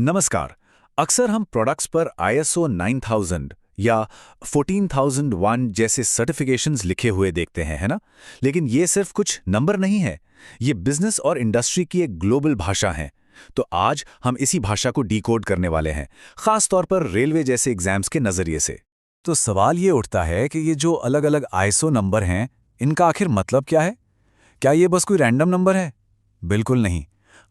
नमस्कार। अक्सर हम प्रोडक्ट्स पर ISO 9000 या 14001 जैसे सर्टिफिकेशंस लिखे हुए देखते हैं, है ना? लेकिन ये सिर्फ कुछ नंबर नहीं है। ये बिजनेस और इंडस्ट्री की एक ग्लोबल भाषा है। तो आज हम इसी भाषा को डिकोड करने वाले हैं, खास तौर पर रेलवे जैसे एग्जाम्स के नजरिए से। तो सवाल ये उठता है कि ये जो अलग-अलग ISO नंबर हैं, इनका आखिर मतलब क्या है? क्या ये बस कोई रैंडम नंबर है? बिल्कुल नहीं।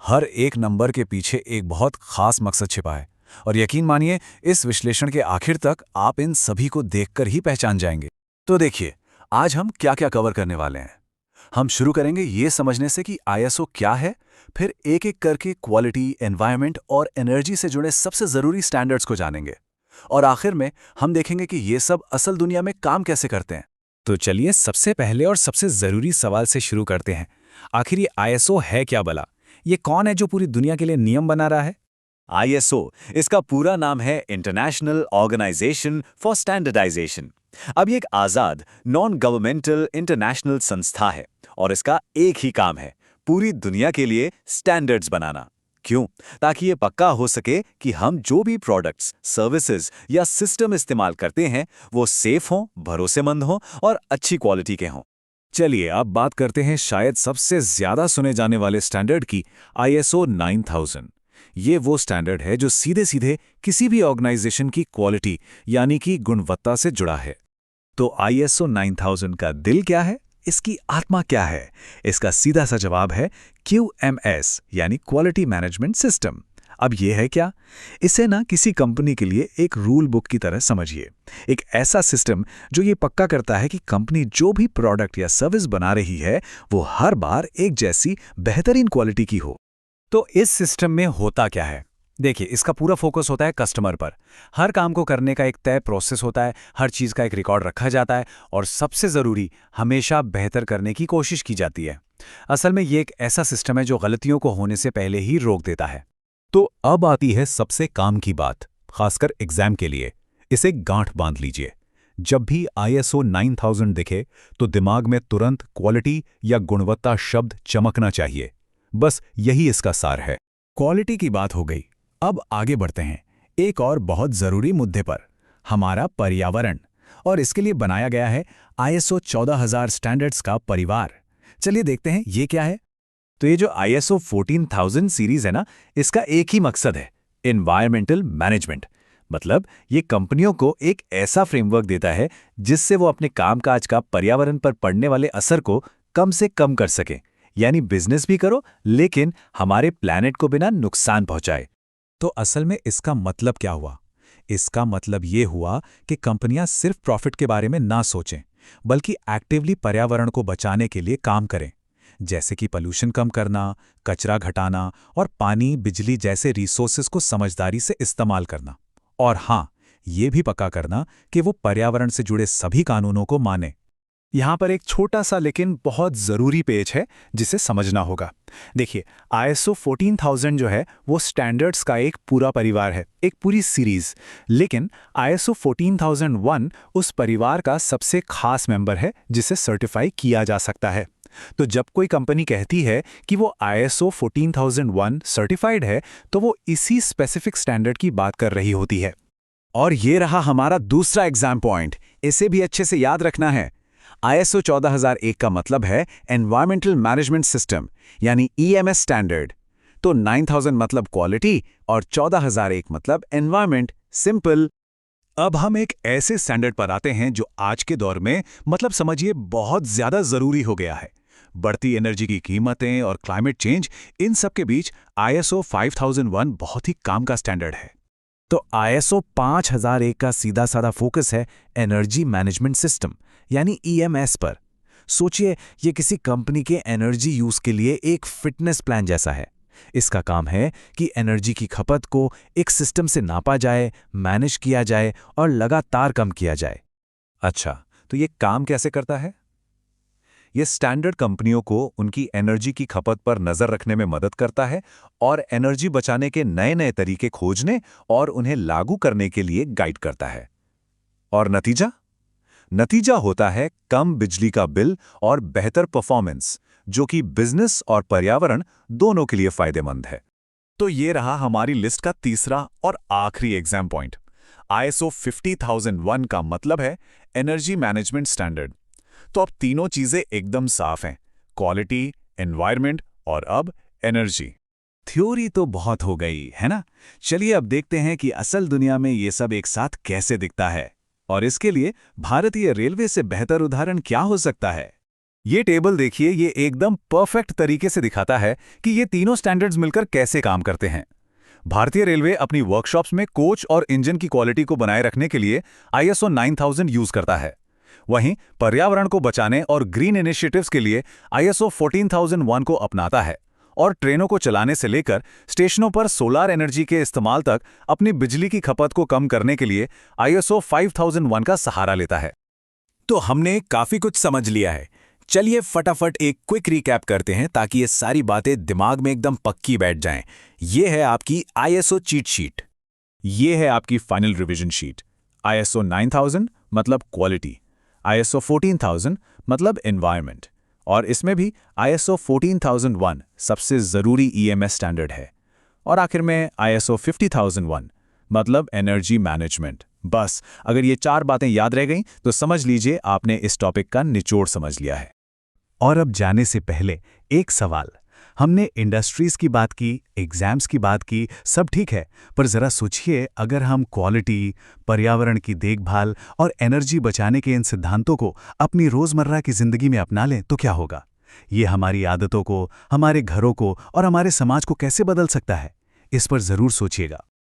हर एक नंबर के पीछे एक बहुत खास मकसद छिपा है, और यकीन मानिए, इस विश्लेषण के आखिर तक आप इन सभी को देखकर ही पहचान जाएंगे। तो देखिए, आज हम क्या-क्या कवर करने वाले हैं। हम शुरू करेंगे ये समझने से कि ISO क्या है, फिर एक-एक करके क्वालिटी, एनवायरनमेंट और एनर्जी से जुड़े सबसे जरूरी स्टैंडर्ड्स को जानेंगे। और आखिर में हम देखेंगे कि ये सब असल दुनिया में काम कैसे करते हैं। तो चलिए सबसे पहले और सबसे जरूरी सवाल से शुरू करते हैं। आखिर ये ISO है क्या भला? ये कौन है जो पूरी दुनिया के लिए नियम बना रहा है? ISO, इसका पूरा नाम है इंटरनेशनल ऑर्गेनाइजेशन फॉर स्टैंडर्डाइजेशन। अब ये एक आज़ाद, नॉन गवर्नमेंटल इंटरनेशनल संस्था है और इसका एक ही काम है, पूरी दुनिया के लिए स्टैंडर्ड्स बनाना। क्यों? ताकि ये पक्का हो सके कि हम जो भी प्रोडक्ट्स, सर्विसेज या सिस्टम इस्तेमाल करते हैं वो सेफ हों, भरोसेमंद हों और अच्छी क्वालिटी के हों। चलिए अब बात करते हैं शायद सबसे ज्यादा सुने जाने वाले स्टैंडर्ड की, ISO 9000। ये वो स्टैंडर्ड है जो सीधे सीधे किसी भी ऑर्गेनाइजेशन की क्वालिटी यानी कि गुणवत्ता से जुड़ा है। तो ISO 9000 का दिल क्या है? इसकी आत्मा क्या है? इसका सीधा सा जवाब है QMS यानी क्वालिटी मैनेजमेंट सिस्टम। अब ये है क्या? इसे ना किसी कंपनी के लिए एक रूल बुक की तरह समझिए। एक ऐसा सिस्टम जो ये पक्का करता है कि कंपनी जो भी प्रोडक्ट या सर्विस बना रही है वो हर बार एक जैसी बेहतरीन क्वालिटी की हो। तो इस सिस्टम में होता क्या है? देखिए, इसका पूरा फोकस होता है कस्टमर पर। हर काम को करने का एक तय प्रोसेस होता है, हर चीज़ का एक रिकॉर्ड रखा जाता है और सबसे ज़रूरी, हमेशा बेहतर करने की कोशिश की जाती है। असल में ये एक ऐसा सिस्टम है जो गलतियों को होने से पहले ही रोक देता है। तो अब आती है सबसे काम की बात, खासकर एग्जाम के लिए। इसे गांठ बांध लीजिए। जब भी ISO 9000 दिखे तो दिमाग में तुरंत क्वालिटी या गुणवत्ता शब्द चमकना चाहिए। बस यही इसका सार है। क्वालिटी की बात हो गई, अब आगे बढ़ते हैं एक और बहुत जरूरी मुद्दे पर, हमारा पर्यावरण। और इसके लिए बनाया गया है ISO 14000 स्टैंडर्ड्स का परिवार। चलिए देखते हैं ये क्या है। तो ये जो ISO 14000 सीरीज है ना, इसका एक ही मकसद है, एनवायरमेंटल मैनेजमेंट। मतलब ये कंपनियों को एक ऐसा फ्रेमवर्क देता है जिससे वो अपने कामकाज का पर्यावरण पर पड़ने वाले असर को कम से कम कर सके। यानी बिजनेस भी करो लेकिन हमारे प्लैनेट को बिना नुकसान पहुंचाए। तो असल में इसका मतलब क्या हुआ? इसका मतलब ये हुआ कि कंपनियां सिर्फ प्रॉफिट के बारे में ना सोचें, बल्कि एक्टिवली पर्यावरण को बचाने के लिए काम करें। जैसे कि पोल्यूशन कम करना, कचरा घटाना और पानी, बिजली जैसे रिसोर्सेज को समझदारी से इस्तेमाल करना। और हाँ, ये भी पक्का करना कि वो पर्यावरण से जुड़े सभी कानूनों को माने। यहाँ पर एक छोटा सा लेकिन बहुत ज़रूरी पेज है जिसे समझना होगा। देखिए, ISO 14000 जो है वो स्टैंडर्ड्स का एक पूरा परिवार है, एक पूरी सीरीज। लेकिन ISO 14001 उस परिवार का सबसे खास मेंबर है जिसे सर्टिफाई किया जा सकता है। तो जब कोई कंपनी कहती है कि वो ISO 14001 सर्टिफाइड है, तो वो इसी स्पेसिफिक स्टैंडर्ड की बात कर रही होती है। और ये रहा हमारा दूसरा एग्जाम पॉइंट, इसे भी अच्छे से याद रखना है। ISO 14001 का मतलब है एनवायरमेंटल मैनेजमेंट सिस्टम यानी EMS स्टैंडर्ड। तो 9000 मतलब क्वालिटी और 14001 मतलब एनवायरमेंट। सिंपल। अब हम एक ऐसे स्टैंडर्ड पर आते हैं जो आज के दौर में मतलब समझिए बहुत ज्यादा जरूरी हो गया है। बढ़ती एनर्जी की कीमतें और क्लाइमेट चेंज, इन सब के बीच ISO 5001 बहुत ही काम का स्टैंडर्ड है। तो ISO 5001 का सीधा साधा फोकस है एनर्जी मैनेजमेंट सिस्टम यानी EMS पर। सोचिए, ये किसी कंपनी के एनर्जी यूज के लिए एक फिटनेस प्लान जैसा है। इसका काम है कि एनर्जी की खपत को एक सिस्टम से नापा जाए, मैनेज किया जाए और लगातार कम किया जाए। अच्छा, तो ये काम कैसे करता है? ये स्टैंडर्ड कंपनियों को उनकी एनर्जी की खपत पर नजर रखने में मदद करता है और एनर्जी बचाने के नए नए तरीके खोजने और उन्हें लागू करने के लिए गाइड करता है। और नतीजा? नतीजा होता है कम बिजली का बिल और बेहतर परफॉर्मेंस, जो कि बिजनेस और पर्यावरण दोनों के लिए फायदेमंद है। तो ये रहा हमारी लिस्ट का तीसरा और आखिरी एग्जाम पॉइंट। ISO 50001 का मतलब है एनर्जी मैनेजमेंट स्टैंडर्ड। तो अब तीनों चीजें एकदम साफ हैं, क्वालिटी, एनवायरनमेंट और अब एनर्जी। थ्योरी तो बहुत हो गई है ना। चलिए अब देखते हैं कि असल दुनिया में ये सब एक साथ कैसे दिखता है, और इसके लिए भारतीय रेलवे से बेहतर उदाहरण क्या हो सकता है। ये टेबल देखिए, ये एकदम परफेक्ट तरीके से दिखाता है कि ये तीनों स्टैंडर्ड्स मिलकर कैसे काम करते हैं। भारतीय रेलवे अपनी वर्कशॉप्स में कोच और इंजन की क्वालिटी को बनाए रखने के लिए ISO 9000 यूज करता है। वहीं पर्यावरण को बचाने और ग्रीन इनिशिएटिव्स के लिए ISO 14001 को अपनाता है, और ट्रेनों को चलाने से लेकर स्टेशनों पर सोलार एनर्जी के इस्तेमाल तक अपनी बिजली की खपत को कम करने के लिए ISO 5001 का सहारा लेता है। तो हमने काफी कुछ समझ लिया है। चलिए फटाफट एक क्विक रिकैप करते हैं ताकि ये सारी बातें दिमाग में एकदम पक्की बैठ जाएं। ये है आपकी ISO चीट शीट। ये है आपकी फाइनल रिवीजन शीट। ISO 9000 मतलब क्वालिटी, ISO 14000 मतलब एनवायरनमेंट, और इसमें भी ISO 14001 सबसे ज़रूरी EMS स्टैंडर्ड है। और आखिर में ISO 50001 मतलब एनर्जी मैनेजमेंट। बस अगर ये 4 बातें याद रह गईं तो समझ लीजिए आपने इस टॉपिक का निचोड़ समझ लिया है। और अब जाने से पहले एक सवाल। हमने इंडस्ट्रीज की बात की, एग्जाम्स की बात की, सब ठीक है, पर ज़रा सोचिए अगर हम क्वालिटी, पर्यावरण की देखभाल और एनर्जी बचाने के इन सिद्धांतों को अपनी रोज़मर्रा की ज़िंदगी में अपना लें तो क्या होगा। ये हमारी आदतों को, हमारे घरों को और हमारे समाज को कैसे बदल सकता है, इस पर ज़रूर सोचिएगा।